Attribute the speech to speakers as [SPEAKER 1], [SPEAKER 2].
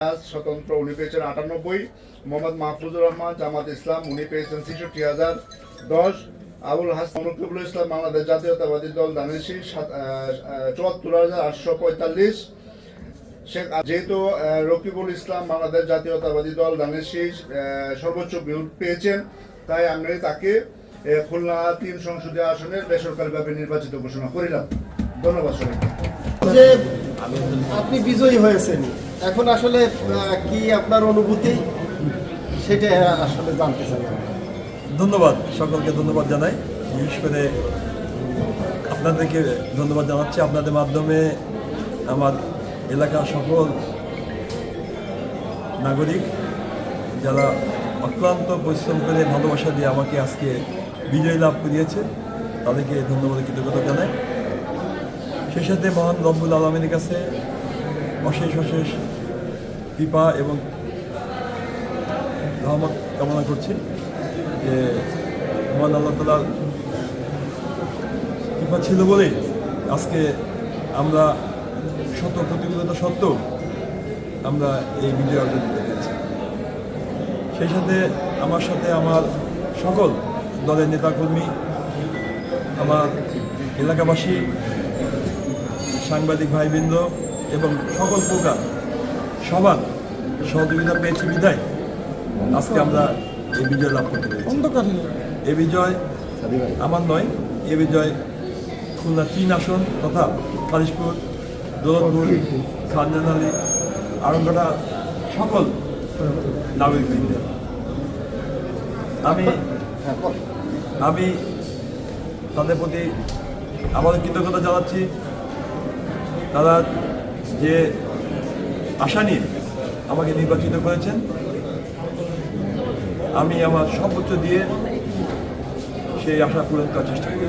[SPEAKER 1] স্বতন্ত্র উনি পেয়েছেন 98, মোহাম্মদ মাহফুজুর রহমান জামাত ইসলাম উনি পেয়েছেন ৬৬,০১০, আবুল হাসান রকিবুল ইসলাম বাংলাদেশ জাতীয়তাবাদী দল দানেশী ৭৪,৮৪৫। যেহেতু রকিবুল ইসলাম বাংলাদেশ জাতীয়তাবাদী দল দানেশী সর্বোচ্চ ভোট পেয়েছেন, তাই আমরা তাকে খুলনা ৩ সংসদীয় আসনের বেসরকারিভাবে নির্বাচিত ঘোষণা করিলাম। ধন্যবাদ সবাইকে।
[SPEAKER 2] যে আপনি বিজয়ী হয়েছেন, এখন আসলে কি আপনার অনুভূতি সেটা আসলে জানতে চাই।
[SPEAKER 3] ধন্যবাদ, সকলকে ধন্যবাদ জানাই। বিশেষ করে আপনাদেরকে ধন্যবাদ জানাচ্ছি। আপনাদের মাধ্যমে আমার এলাকার সকল নাগরিক যারা অক্লান্ত পরিশ্রম করে ভালোবাসা দিয়ে আমাকে আজকে বিজয় লাভ করিয়েছে, তাদেরকে ধন্যবাদ কৃতজ্ঞতা জানাই। সেই সাথে মহান রব্বুল আলমীর কাছে অশেষ অশেষ কৃপা এবং রহমত কামনা করছি যে মহান আল্লাহ তাআলার কৃপা ছিল বলেই আজকে আমরা শত প্রতিকূলতা সত্ত্বেও আমরা এই বিজয় অর্জন করতে পেরেছি। সেই সাথে আমার সকল দলের নেতাকর্মী, আমার এলাকাবাসী, সাংবাদিক ভাইবৃন্দ এবং সকল প্রকার সবার সহযোগিতা পেয়েছি বিদায় আজকে আমরা এই বিজয় লাভ করতে পেরেছি। এ বিজয় আমার নয়, এ বিজয় খুলনা ৩ আসন তথা ফারিশপুর, দৌলতপুর, খানজানালি, আরঙ্গটা সকল নাগরিকবৃন্দ। আমি তাদের প্রতি আমাদের কৃতজ্ঞতা জানাচ্ছি। তারা যে আশা নিয়ে আমাকে নির্বাচিত করেছেন, আমি আমার সর্বোচ্চ দিয়ে সেই আশা পূরণ করার চেষ্টা করি।